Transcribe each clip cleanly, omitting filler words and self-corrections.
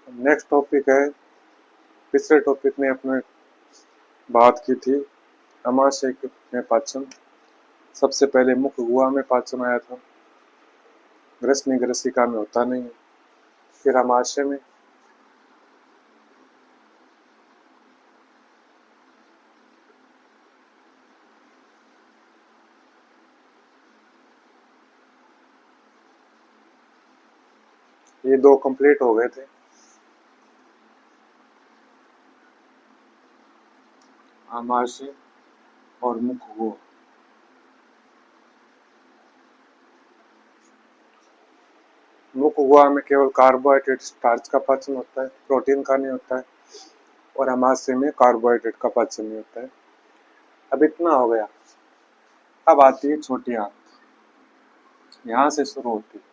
Next topic है, पिछले topic में अपने बात की थी अमाशय में पाचन। सबसे पहले मुख गुहा में पाचन आया था, ग्रसनी ग्रसिका में होता नहीं है। फिर अमाशय में, ये दो कंप्लीट हो गए थे। अमाशय और मुख गुहा। मुख गुहा में केवल कार्बोहाइड्रेट स्टार्च का पाचन होता है, प्रोटीन का नहीं होता है। और अमाशय में कार्बोहाइड्रेट का पाचन नहीं होता है। अब इतना हो गया। अब आती है छोटी आंत, यहाँ से शुरू होती है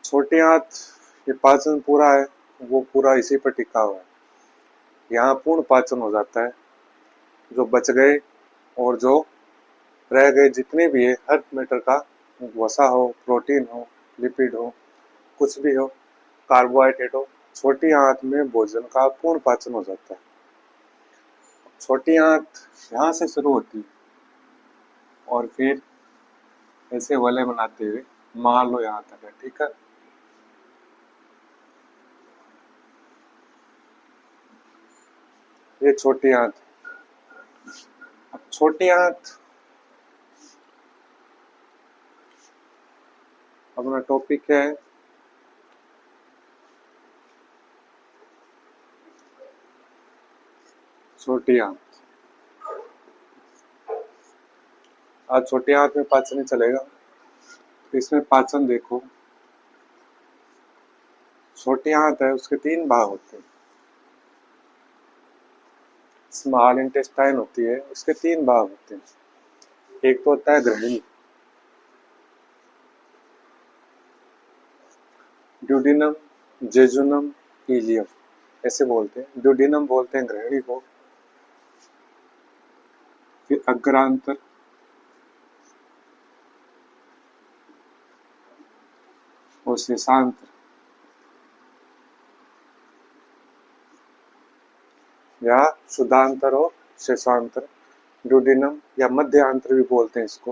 छोटी आंत। ये पाचन पूरा है, वो पूरा इसी पर टिका हुआ है। यहाँ पूर्ण पाचन हो जाता है। जो बच गए और जो रह गए जितने भी है, हर मैटर का, वसा हो, प्रोटीन हो, लिपिड हो, कुछ भी हो, कार्बोहाइड्रेट हो, छोटी आंत में भोजन का पूर्ण पाचन हो जाता है। छोटी आंत यहाँ से शुरू होती है और फिर ऐसे वलय बनाते हुए मान लो यहाँ तक है, ठीक है। ये छोटी आंत। अब छोटी आंत, अपना टॉपिक है छोटी आंत। आज छोटी आंत में पाचन नहीं चलेगा, तो इसमें पाचन देखो। छोटी आंत है, उसके तीन भाग होते हैं। स्मॉल इंटेस्टाइन होती है, उसके तीन भाग होते हैं। एक तो होता है ग्रहणी, ड्यूडिनम, जेजुनम, इलियम, ऐसे बोलते हैं। ड्यूडिनम बोलते हैं ग्रहणी को, फिर अग्रांतर, और शेषांतर, या शुद्धांतर और शेषांतर। ड्यूडिनम या मध्यांतर भी बोलते हैं इसको।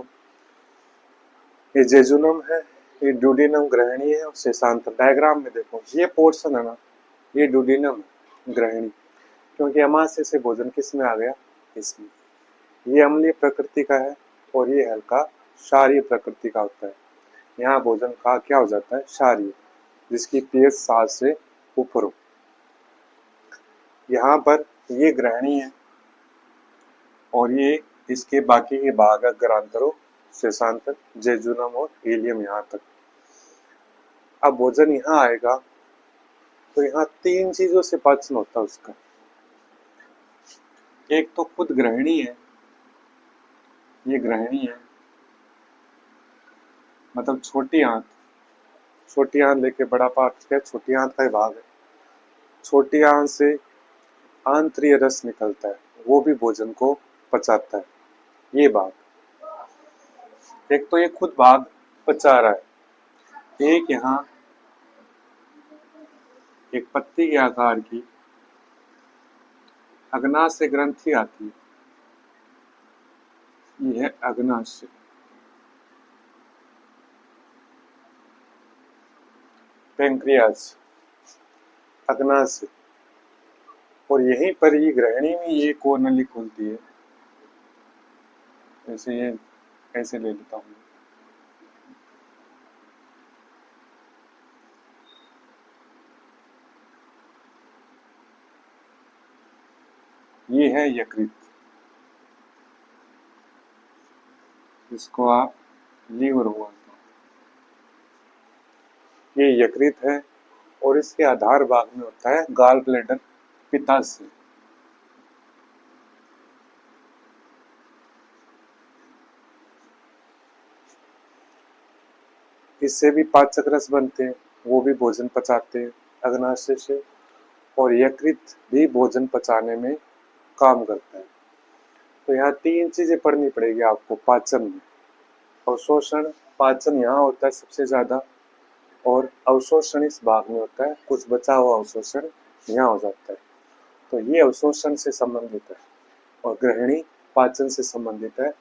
ये जेजुनम है, ये ड्यूडिनम ग्रहणी है, और शेषांतर। डायग्राम में देखो, ये पोर्शन है ना, ये ड्यूडिनम ग्रहणी, क्योंकि अमाशय से भोजन किस में आ गया, इसमें। ये अम्लीय प्रकृति का है और ये हल्का क्षारीय प्रकृति का होता है। यहाँ भोजन का क्या हो जाता है, क्षारीय, जिसकी पीएच 7 से ऊपर हो। यहाँ पर ये ग्रहणी है और ये इसके बाकी के भाग ग्रांतरों, शेषांतर, जेजुनम और हीलियम यहाँ तक। अब भोजन यहाँ आएगा तो यहाँ तीन चीजों से पाचन होता है उसका। एक तो खुद ग्रहणी है, ये ग्रहणी है, मतलब छोटी आंत। छोटी आंत लेके बड़ा पार्ट क्या, छोटी आंत का ही भाग है। छोटी आंत से आंतरीय रस निकलता है, वो भी भोजन को पचाता है। ये भाग, एक तो ये खुद भाग पचा रहा है। एक यहाँ एक पत्ती के आकार की अग्नाशय ग्रंथि आती है, ये है अग्नाशय। पेंक्रियाज, अग्नाशय, और यहीं पर ये ग्रहणी में ये कोर्नली खुलती है। जैसे ये ऐसे ले लेता हूँ, ये है यकृत, जिसको आप लीवर बोलते हैं। ये यकृत है और इसके आधार भाग में होता है गाल ब्लैडर, पित्ताशय। इससे भी पाचक रस बनते हैं, वो भी भोजन पचाते हैं अग्नाशय से। और यकृत भी भोजन पचाने में काम करता है। तो यहाँ तीन चीजें पढ़नी पड़ेगी आपको पाचन में। अवशोषण, पाचन यहाँ होता है सबसे ज्यादा, और अवशोषण इस भाग में होता है, कुछ बचा हुआ अवशोषण यहाँ हो जाता है। तो ये अवशोषण से संबंधित है और ग्रहणी पाचन से संबंधित है।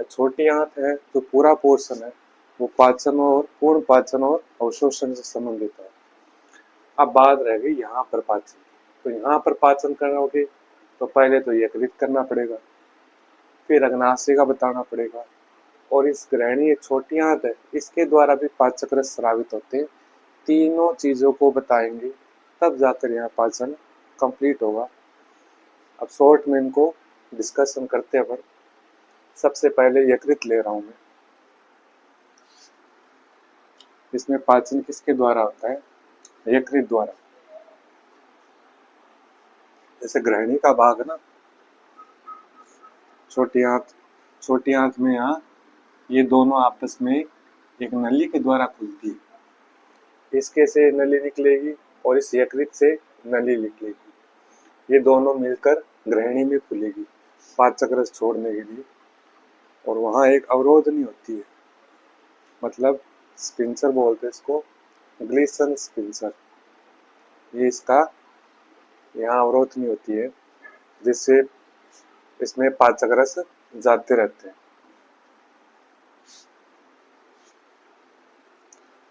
छोटी आंत है जो पूरा पोर्शन है वो पाचन और पूर्ण पाचन और अवशोषण से संबंधित है। अब बात रह गई यहाँ पर पाचन। तो यहाँ पर पाचन करोगे तो पहले तो यकृत करना पड़ेगा, फिर अग्नाशय का बताना पड़ेगा, और इस ग्रहणी एक छोटी आंत है इसके द्वारा भी पाचक रस स्रावित होते हैं। तीनों चीजों को बताएंगे तब जाकर यहाँ पाचन कंप्लीट होगा। अब शॉर्ट में इनको डिस्कशन करते हैं। सबसे पहले यकृत ले रहा हूं मैं। इसमें पाचन किसके द्वारा होता है? यकृत द्वारा। जैसे ग्रहणी का भाग है ना, छोटी आंत में यहाँ ये दोनों आपस में एक नली के द्वारा खुलती है। इसके से नली निकलेगी और इस यकृत से नली निकलेगी। ये दोनों मिलकर ग्रहणी में खुलेगी पाचक रस छोड़ने के लिए, और वहाँ एक अवरोध नहीं होती है, मतलब स्पिंसर बोलते हैं इसको, ग्लीसन स्पिंसर। ये इसका यहाँ अवरोध नहीं होती है जिससे इसमें पाचक रस जाते रहते हैं।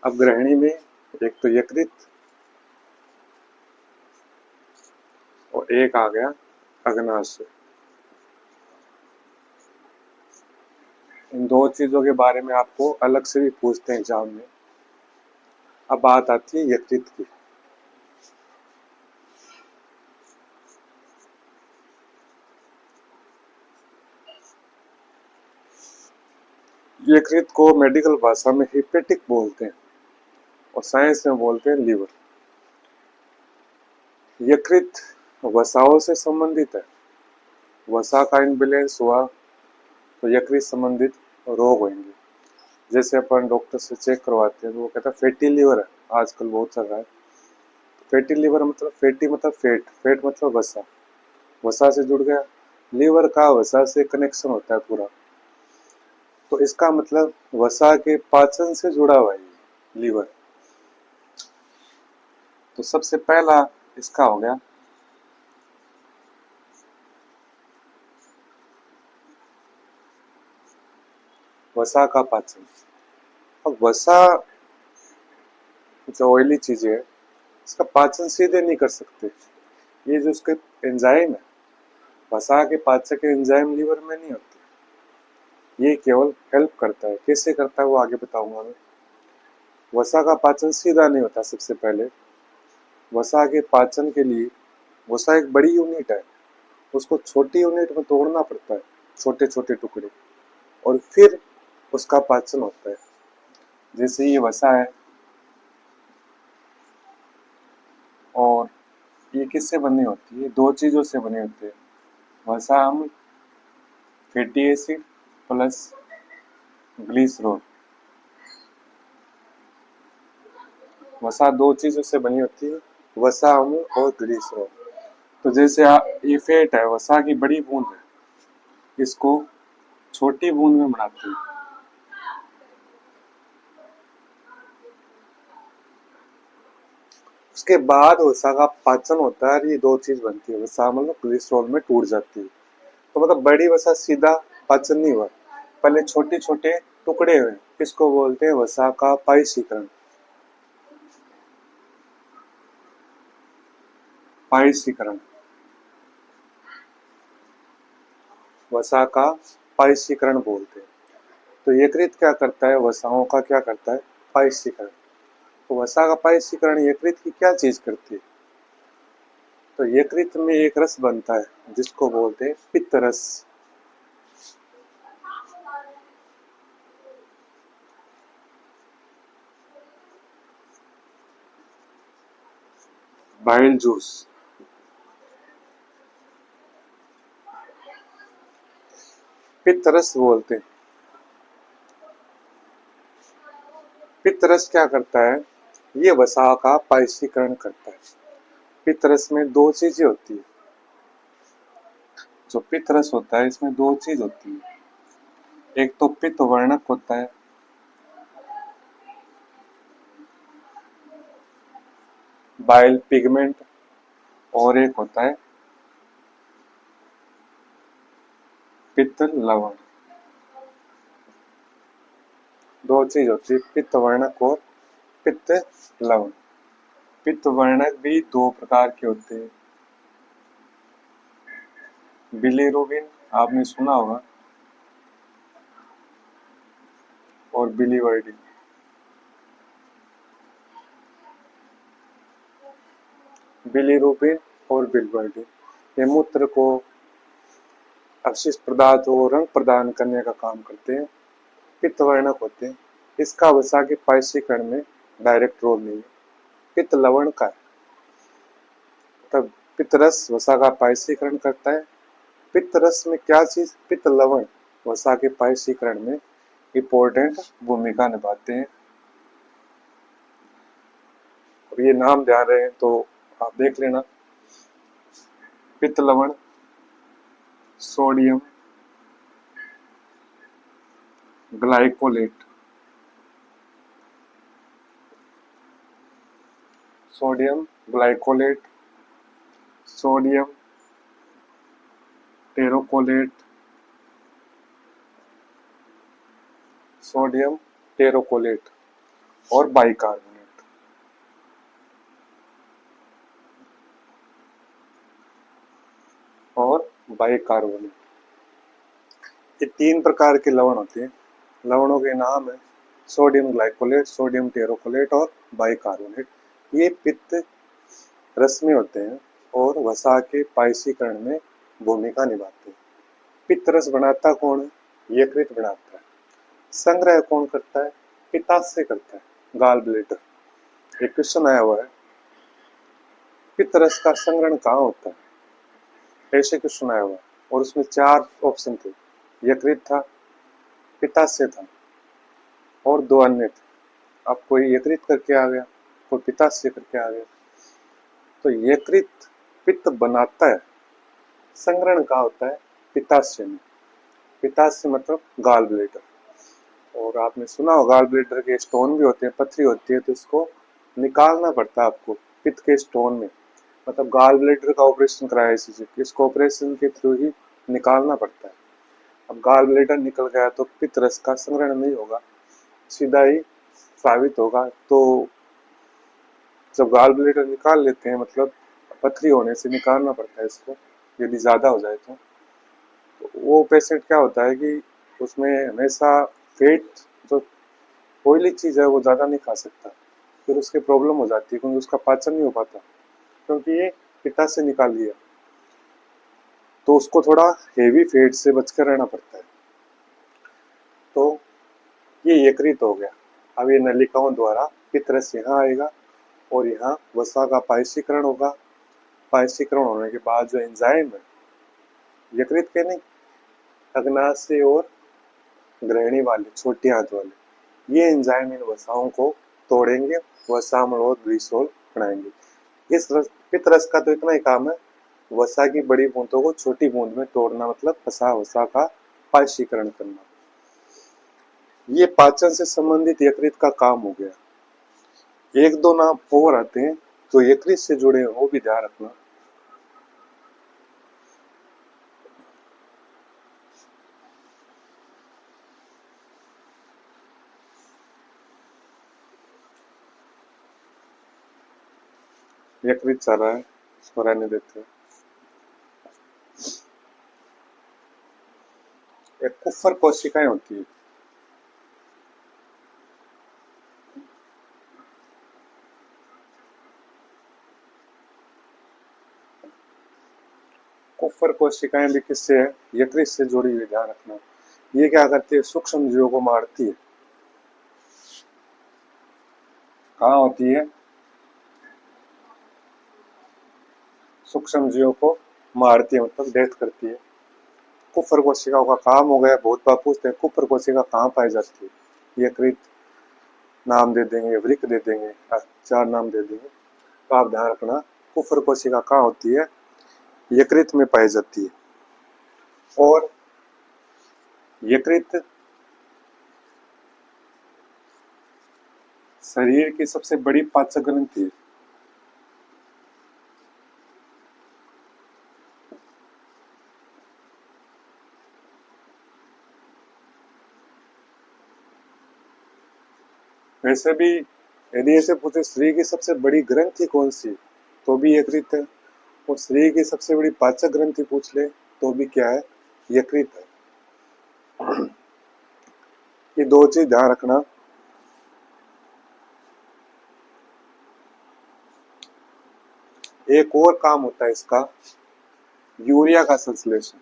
अब ग्रहणी में एक तो यकृत और एक आ गया अग्नाशय। इन दो चीजों के बारे में आपको अलग से भी पूछते हैं एग्जाम में। अब बात आती है यकृत की। यकृत को मेडिकल भाषा में हेपेटिक बोलते हैं और साइंस में बोलते हैं लीवर। यकृत वसाओं से संबंधित है। वसा का इनबैलेंस हुआ तो यकृत संबंधित रोग होंगे। जैसे अपन डॉक्टर से चेक करवाते हैं तो वो कहता है फैटी लीवर है, आजकल बहुत चल रहा है। फैटी लीवर मतलब फैटी मतलब फेट, फेट मतलब वसा, वसा से जुड़ गया। लीवर का वसा से कनेक्शन होता है पूरा, तो इसका मतलब वसा के पाचन से जुड़ा हुआ है लीवर। तो सबसे पहला इसका हो गया वसा का पाचन। अब वसा जो ऑयली चीजें है इसका पाचन सीधे नहीं कर सकते। ये जो उसके एंजाइम है, वसा के पाचक के एंजाइम लीवर में नहीं होते। ये केवल हेल्प करता है। कैसे करता है वो आगे बताऊंगा मैं। वसा का पाचन सीधा नहीं होता। सबसे पहले वसा के पाचन के लिए, वसा एक बड़ी यूनिट है, उसको छोटी यूनिट में तोड़ना पड़ता है, छोटे छोटे टुकड़े, और फिर उसका पाचन होता है। जैसे ये वसा है और ये किससे बनी होती है? दो चीजों से बनी होती है, वसा अम्ल फैटी एसिड प्लस ग्लिसरॉल। वसा दो चीजों से बनी होती है, वसा अम्ल और ग्लिसरॉल। तो जैसे ये फैट है, वसा की बड़ी बूंद है, इसको छोटी बूंद में बनाती है। उसके बाद वसा का पाचन होता है और ये दो चीज बनती है, वसा अम्ल और ग्लिसरॉल में टूट जाती है। तो मतलब बड़ी वसा सीधा पाचन नहीं हुआ, पहले छोटे छोटे टुकड़े हुए। इसको बोलते हैं वसा का पाइशीकरण। पाइशीकरण, वसा का पाइशीकरण बोलते हैं। तो यकृत क्या करता है? वसाओं का क्या करता है? पाइशीकरण। तो वसा का पाइशीकरण यकृत की क्या चीज करती है? तो यकृत में एक रस बनता है जिसको बोलते हैं पित्त रस। Bile juice. पित्त रस बोलते हैं। पित्त रस क्या करता है? ये वसा का पाइशीकरण करता है। पित्त रस में दो चीजें होती है। जो पित्त रस होता है इसमें दो चीज होती है, एक तो पित्त वर्णक होता है बाइल पिगमेंट, और एक होता है पित्त लवण। दो चीज होती है, पित्त वर्णक और पित्त लवण। पित्त वर्णक भी दो प्रकार के होते हैं, बिलीरुबिन आपने सुना होगा, और बिलीवर्डिन। बिलीरुबिन और बिलीवर्डिन ये मूत्र को अवशिष्ट पदार्थ और रंग प्रदान करने का काम करते हैं, पित्त वर्णक होते हैं। इसका वसा के पायसीकरण में डायरेक्ट रोल नहीं है, पित्त लवण का है। तब पित्तरस वसा का पायसीकरण करता है। पित्तरस में क्या चीज, पित्त लवण वसा के पायसीकरण में इंपॉर्टेंट भूमिका निभाते हैं। और ये नाम ध्यान रहे तो आप देख लेना, पित्त लवण, sodium glycolate, sodium glycolate, sodium taurocholate, sodium taurocholate और बाइकार्बोनेट। और बाइकार्बोनेट, ये तीन प्रकार के लवण होते हैं। लवणों के नाम है सोडियम ग्लाइकोलेट, सोडियम टेरोकोलेट और बाइकार्बोनेट। ये पित्त रस में होते हैं और वसा के पायसीकरण में भूमिका निभाते हैं। पित्त रस बनाता कौन है, यकृत बनाता है। संग्रह कौन करता है, पित्ताशय करता है, गाल ब्लैडर। एक क्वेश्चन आया हुआ है, पित्त रस का संग्रहण कहाँ होता है, ऐसे क्वेश्चन आया हुआ है। और उसमें चार ऑप्शन थे, यकृत था, पित्ताशय था और दो अन्य थे। अब कोई यकृत करके आ गया, कोई पित्ताशय करके आ गया। तो यकृत पित्त बनाता है, संग्रहण कहाँ होता है, पित्ताशय में। पित्ताशय मतलब गाल ब्लैडर। और आपने सुना होगा गाल ब्लैडर के स्टोन भी होते हैं, पथरी होती है, तो इसको निकालना पड़ता है आपको पित्त के स्टोन में। मतलब गाल ब्लैडर का ऑपरेशन कराया इसको ऑपरेशन के थ्रू ही निकालना पड़ता है। अब गाल ब्लैडर निकल गया तो पित्त रस का संग्रहण नहीं होगा, सीधा ही साबित होगा। तो जब गाल ब्लैडर निकाल लेते हैं, मतलब पथरी होने से निकालना पड़ता है इसको, यदि ज्यादा हो जाए तो वो पेशेंट क्या होता है कि उसमें हमेशा फेट, जो ऑयली चीज है वो ज्यादा नहीं खा सकता, फिर उसकी प्रॉब्लम हो जाती है क्योंकि उसका पाचन नहीं हो पाता, क्योंकि ये पित्त से निकाल लिया। तो उसको थोड़ा हेवी फेट से बचकर रहना पड़ता है। तो ये यकृत हो गया। अब ये नलिकाओं द्वारा पित्त रस यहाँ आएगा और यहाँ वसा का पायसीकरण होगा। पायसीकरण होने के बाद जो एंजाइम है, यकृत के नहीं, अग्नाशय और ग्रहणी वाले, छोटी आंत वाले, ये एंजाइम इन वसाओं को तोड़ेंगे, वसाम्ल और ग्लिसरॉल बनाएंगे। इस पित्त रस का तो इतना ही काम है, वसा की बड़ी बूंदों को छोटी बूंद में तोड़ना, मतलब वसा का पायसीकरण करना। ये पाचन से संबंधित यकृत का काम हो गया। एक दो नाम और आते हैं जो यकृत से जुड़े हैं, वो भी ध्यान रखना। यकृत चल रहा है, इसको रहने देते हैं। एक कुफर कोशिकाएं होती है, कुफर कोशिकाएं भी किससे है, यकृत से जुड़ी हुई, ध्यान रखना। ये क्या करती है, सूक्ष्म जीवों को मारती है। कहाँ होती है, सूक्ष्म जीवों को मारती है, मतलब डेथ करती है। कुफर कोशिकाओं का काम हो गया। बहुत बार पूछते हैं कुफर कोशिका कहाँ पाई जाती है, यकृत नाम दे देंगे, वृक्क दे देंगे, चार नाम दे देंगे। तो आप ध्यान रखना, कुफर कोशिका कहाँ होती है, यकृत में पाई जाती है। और यकृत शरीर की सबसे बड़ी पाचक ग्रंथि है। वैसे भी यदि ऐसे पूछे शरीर की सबसे बड़ी ग्रंथि कौन सी, तो भी यकृत है। और शरीर की सबसे बड़ी पाचक ग्रंथि पूछ ले तो भी क्या है, यकृत है। ये दो चीज ध्यान रखना। एक और काम होता है इसका, यूरिया का संश्लेषण।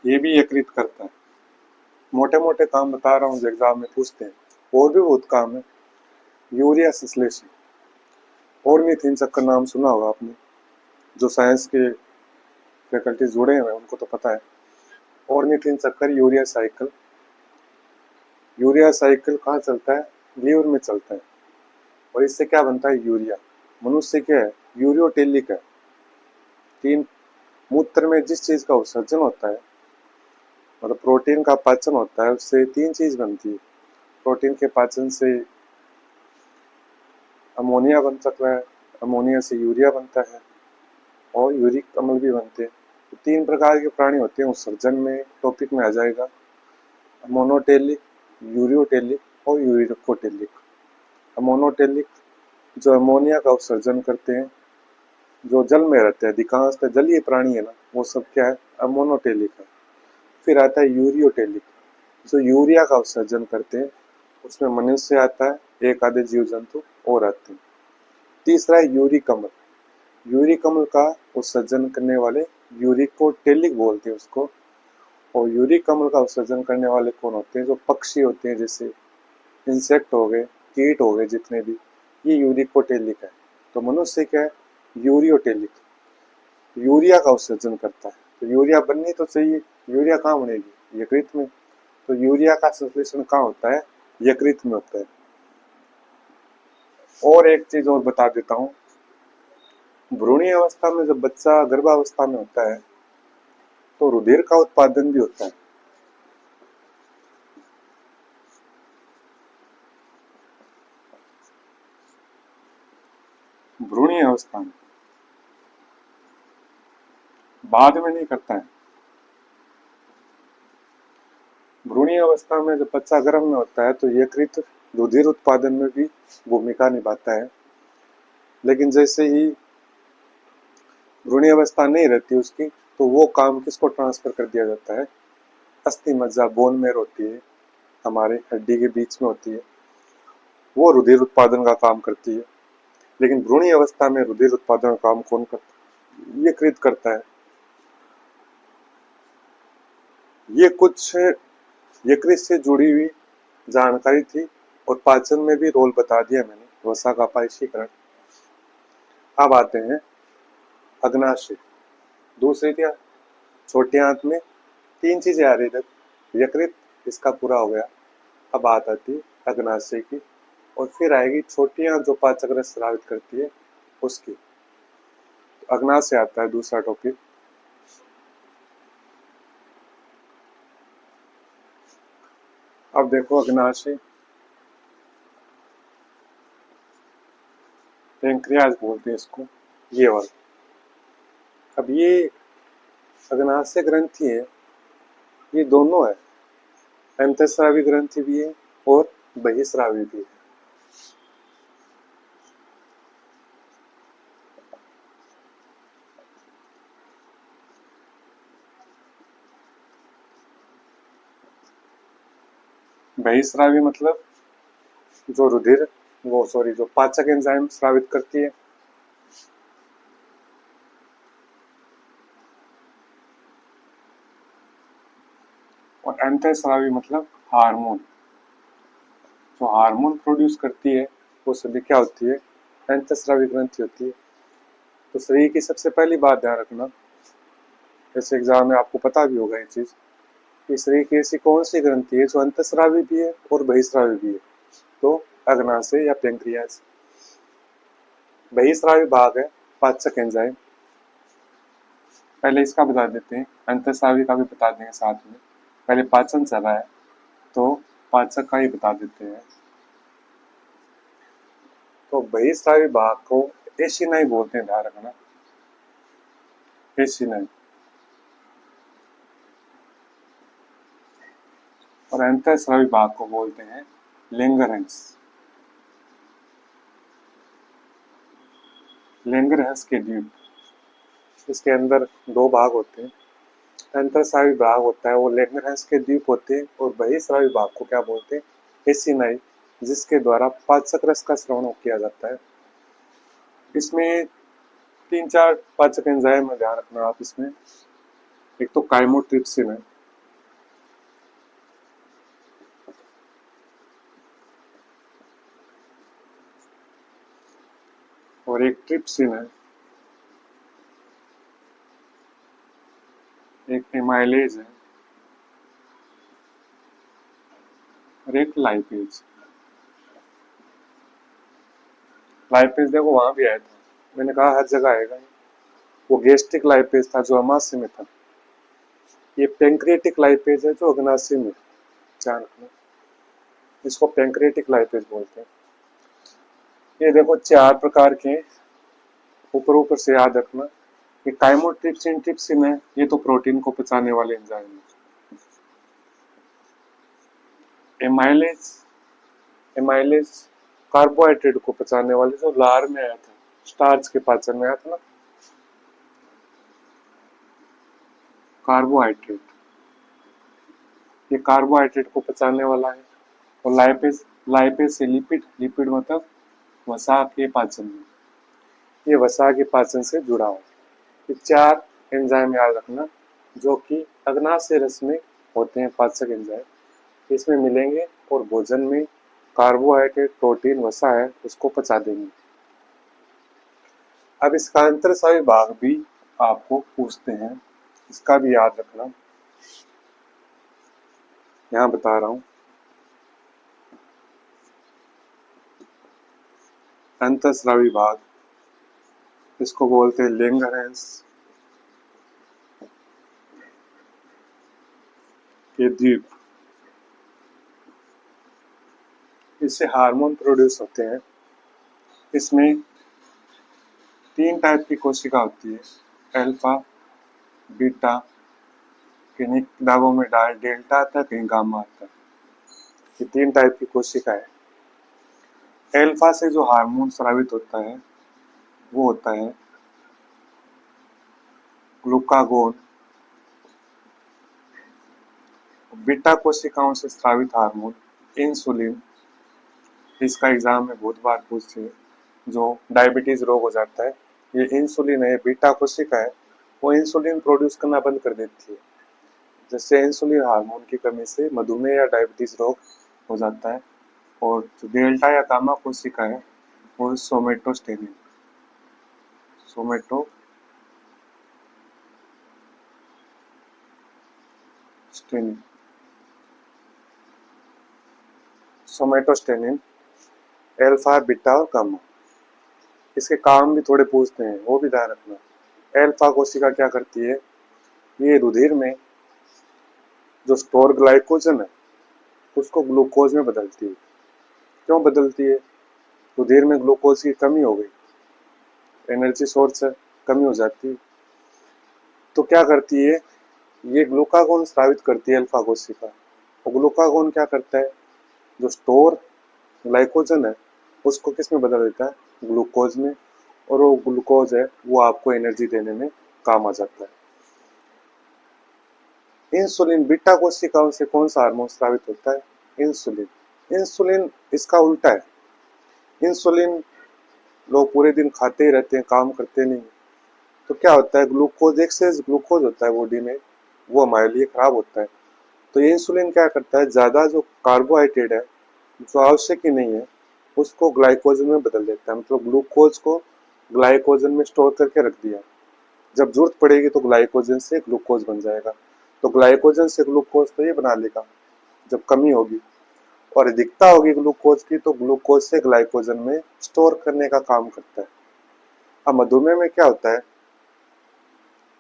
ये भी यकृत करता है। मोटे मोटे काम बता रहा हूँ जो एग्जाम में पूछते हैं, और भी बहुत काम है। यूरिया संश्लेषण, ऑर्निथिन चक्कर नाम सुना होगा आपने, जो साइंस के फैकल्टी जुड़े हुए हैं उनको तो पता है। ऑर्निथिन चक्कर, यूरिया साइकिल। यूरिया साइकिल कहाँ चलता है, लीवर में चलता है। और इससे क्या बनता है, यूरिया। मनुष्य क्या है, यूरियोटेलिक है। तीन, मूत्र में जिस चीज का उत्सर्जन होता है, मतलब प्रोटीन का पाचन होता है, उससे तीन चीज बनती है। प्रोटीन के पाचन से अमोनिया बन सकता है, अमोनिया से यूरिया बनता है, और यूरिक अम्ल भी बनते हैं। तो तीन प्रकार के प्राणी होते हैं, उत्सर्जन में टॉपिक में आ जाएगा, मोनोटेलिक, यूरियोटेलिक और यूरिकोटेलिक। मोनोटेलिक जो अमोनिया का उत्सर्जन करते हैं, जो जल में रहते हैं, अधिकांशतः जलीय प्राणी है ना, वो सब क्या है, अमोनोटेलिक है। फिर आता है यूरियोटेलिक, जो यूरिया का उत्सर्जन करते हैं, उसमें मनुष्य आता है, एक आधे जीव जंतु और आते हैं। तीसरा है यूरिक अम्ल। यूरिक अम्ल का उत्सर्जन करने वाले यूरिकोटेलिक बोलते हैं उसको। और यूरिक अम्ल का उत्सर्जन करने वाले कौन होते हैं, जो पक्षी होते हैं, जैसे इंसेक्ट हो गए, कीट हो गए जितने भी, ये यूरिकोटेलिक है। तो मनुष्य क्या है, यूरियोटेलिक, यूरिया का उत्सर्जन करता है। तो यूरिया बननी तो चाहिए, यूरिया कहाँ बनेगी, यकृत में। तो यूरिया का संश्लेषण कहाँ होता है, यकृत में होता है। और एक चीज और बता देता हूँ, भ्रूणीय अवस्था में जब बच्चा गर्भावस्था में होता है तो रुधिर का उत्पादन भी होता है। भ्रूणीय अवस्था में, बाद में नहीं करता है। भ्रूणीय अवस्था में जब बच्चा गर्भ में होता है तो यकृत रुधिर उत्पादन में भी भूमिका निभाता है। लेकिन जैसे ही भ्रूणीय अवस्था नहीं रहती उसकी, तो वो काम किसको ट्रांसफर कर दिया जाता है, अस्थि मज्जा, बोन मैरो होती है, हमारे हड्डी के बीच में होती है, वो रुधिर उत्पादन का काम करती है। लेकिन भ्रूणीय अवस्था में रुधिर उत्पादन का काम कौन करता है, यकृत करता है। ये कुछ यकृत से जुड़ी हुई जानकारी थी, और पाचन में भी रोल बता दिया मैंने, वसा का पायशीकरण। अब आते हैं अग्नाशय। दूसरी क्या, छोटे आंत में तीन चीजें आ रही थी, यकृत, इसका पूरा हो गया। अब बात आती है अग्नाशय की, और फिर आएगी छोटी आंत जो पाचक रस स्रावित करती है उसकी। तो अग्नाशय आता है दूसरा टॉपिक। अब देखो अग्नाशय, पैंक्रियाज बोलते हैं इसको, ये वाला। अब ये अग्नाशय ग्रंथि है, ये दोनों है, अंतःस्रावी ग्रंथि भी है और बहिस्रावी भी है। बहिस्रावी मतलब जो रुधिर, वो सॉरी, जो पाचक एंजाइम स्रावित करती है। और अंतःस्रावी मतलब हार्मोन, जो हार्मोन प्रोड्यूस करती है वो सभी क्या होती है, अंतःस्रावी ग्रंथि होती है। तो शरीर की सबसे पहली बात ध्यान रखना, जैसे एग्जाम में आपको पता भी होगा ये चीज, कि शरीर की ऐसी कौन सी ग्रंथि है जो अंतःस्रावी भी है और बहिस्रावी भी है, तो अग्नाशय या पैंक्रियाज। बहिस्रावी भाग है पाचक एंजाइम। पहले इसका बता देते हैं, अंतःस्रावी का भी बता देंगे साथ में। पहले पाचन चल रहा है तो पाचक का ही बता देते हैं। तो बहिस्रावी भाग को एशिनाई बोलते हैं, ध्यान रखना, एशिनाई। और अंतःस्रावी भाग को बोलते हैं लैंगरहंस। लैंगरहंस के द्वीप, इसके अंदर दो भाग होते हैं। अंतःस्रावी भाग होता है वो लैंगरहंस के द्वीप होते हैं, और बहिःस्रावी भाग को क्या बोलते हैं, एसिनाई, जिसके द्वारा पाचक रस का श्रवण किया जाता है। इसमें 3-4 पाचक एंजाइम में ध्यान रखना आप इसमें। एक तो काइमोट्रिप्सिन है, और एक ट्रिप्सिन है, एक एमाइलेज है, और एक लाइपेज। लाइपेज देखो वहां भी आया था, मैंने कहा हर जगह आएगा। वो गैस्ट्रिक लाइपेज था जो अमाशय में था। ये पेंक्रियाटिक लाइपेज है जो अग्नाशय में, ध्यान रखना, इसको पेंक्रियाटिक लाइपेज बोलते हैं। ये देखो 4 प्रकार के, ऊपर ऊपर से याद रखना। ये काइमोट्रिप्सिन, ट्रिप्सिन है, ये तो प्रोटीन को पचाने वाले एंजाइम है। एमाइलेज, एमाइलेज कार्बोहाइड्रेट को पचाने वाले, जो लार में आया था, स्टार्च के पाचन में आया था ना, कार्बोहाइड्रेट, ये कार्बोहाइड्रेट को पचाने वाला है। और लाइपेज, लाइपेज से लिपिड, लिपिड मतलब वसा के पाचन में, ये वसा के पाचन से जुड़ा हुआ। ये 4 एंजाइम याद रखना जो कि अग्नाशय रस में होते हैं, पाचक एंजाइम इसमें मिलेंगे, और भोजन में कार्बोहाइड्रेट, प्रोटीन, वसा है उसको पचा देंगे। अब इसका अंतःस्रावी भाग भी आपको पूछते हैं, इसका भी याद रखना, यहाँ बता रहा हूं। अंतःस्रावी भाग, इसको बोलते हैं लैंगरहंस के द्वीप। इससे हार्मोन प्रोड्यूस होते हैं। इसमें 3 टाइप की कोशिका होती है, अल्फा, बीटा, कहीं दागों में डेल्टा आता है, कहीं गामा आता है। ये 3 टाइप की कोशिका है। अल्फा से जो हार्मोन स्रावित होता है वो होता है ग्लूकागोन। बीटा कोशिकाओं से स्रावित हार्मोन इंसुलिन। इसका एग्जाम में बहुत बार पूछते हैं, जो डायबिटीज रोग हो जाता है, ये इंसुलिन है, बीटा कोशिका है, वो इंसुलिन प्रोड्यूस करना बंद कर देती है। जैसे इंसुलिन हार्मोन की कमी से मधुमेह या डायबिटीज रोग हो जाता है। और जो डेल्टा या गामा कोशिका है वो somatostatin, somatostatin, somatostatin, alpha, beta और गामा। इसके काम भी थोड़े पूछते हैं, वो भी ध्यान रखना। अल्फा कोशिका क्या करती है, ये रुधिर में जो स्टोर ग्लाइकोजन है उसको ग्लूकोज में बदलती है। क्यों बदलती है, रुधिर में ग्लूकोज की कमी हो गई, एनर्जी सोर्स है, कमी हो जाती है, तो क्या करती है, ये ग्लूकागोन स्रावित करती है अल्फा कोशिका। और ग्लूकागोन क्या करता है, जो स्टोर ग्लाइकोजन है उसको किस में बदल देता है, ग्लूकोज में, और वो ग्लूकोज है वो आपको एनर्जी देने में काम आ जाता है। इंसुलिन, बीटा कोशिकाओं से कौन सा हार्मोन स्रावित होता है, इंसुलिन। इंसुलिन इसका उल्टा है। इंसुलिन लोग पूरे दिन खाते ही रहते हैं, काम करते नहीं, तो क्या होता है, ग्लूकोज, एक्सेस ग्लूकोज होता है बॉडी में, वो हमारे लिए खराब होता है। तो ये इंसुलिन क्या करता है, ज्यादा जो कार्बोहाइड्रेट है जो आवश्यक ही नहीं है उसको ग्लाइकोजन में बदल देता है। मतलब ग्लूकोज को ग्लाइकोजन में स्टोर करके रख दिया, जब जरूरत पड़ेगी तो ग्लाइकोजन से ग्लूकोज बन जाएगा। तो ग्लाइकोजन से ग्लूकोज तो ये बना लेगा जब कमी होगी, और अधिकता होगी ग्लूकोज की तो ग्लूकोज से ग्लाइकोजन में स्टोर करने का काम करता है। अब मधुमेह में क्या होता है,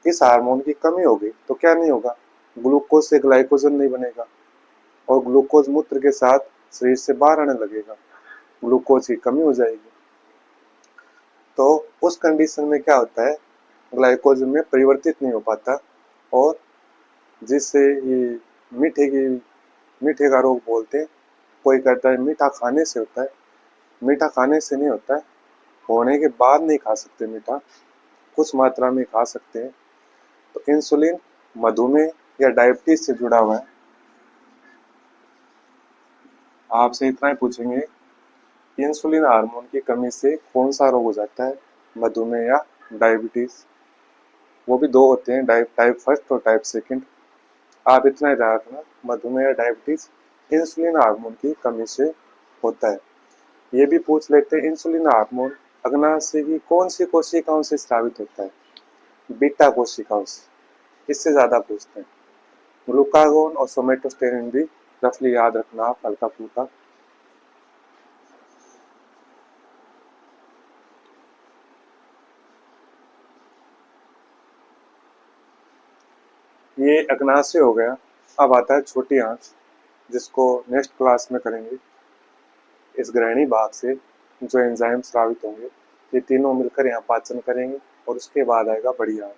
इस हार्मोन की कमी होगी तो क्या नहीं होगा, ग्लूकोज से ग्लाइकोजन नहीं बनेगा, और ग्लूकोज मूत्र के साथ शरीर से बाहर आने लगेगा, ग्लूकोज की कमी हो जाएगी। तो उस कंडीशन में क्या होता है, ग्लाइकोजन में परिवर्तित नहीं हो पाता, और जिससे ये मीठे की मीठे का रोग बोलते हैं। कोई कहता है मीठा खाने से होता है, मीठा खाने से नहीं होता है, होने के बाद नहीं खा सकते मीठा, कुछ मात्रा में खा सकते हैं। तो इंसुलिन मधुमेह या डायबिटीज से जुड़ा हुआ है। आपसे इतना ही पूछेंगे, इंसुलिन हार्मोन की कमी से कौन सा रोग हो जाता है, मधुमेह या डायबिटीज? वो भी दो होते हैं, टाइप फर्स्ट और टाइप सेकंड। आप इतना याद रखना, मधुमेह या डायबिटीज इंसुलिन हार्मोन की कमी से होता है। ये भी पूछ लेते हैं, इंसुलिन हार्मोन अग्नाशय की कौन सी कोशिकाओं से स्रावित होता है? बीटा कोशिकाओं से, इससे ज्यादा पूछते हैं। ग्लूकागोन और सोमेटोस्टेरिन भी रफली याद रखना आप, हल्का फुल्का। ये अग्नाशय हो गया। अब आता है छोटी आंत, जिसको नेक्स्ट क्लास में करेंगे। इस ग्रहणी भाग से जो एंजाइम स्रावित होंगे, ये तीनों मिलकर यहाँ पाचन करेंगे और उसके बाद आएगा बड़ी आंत।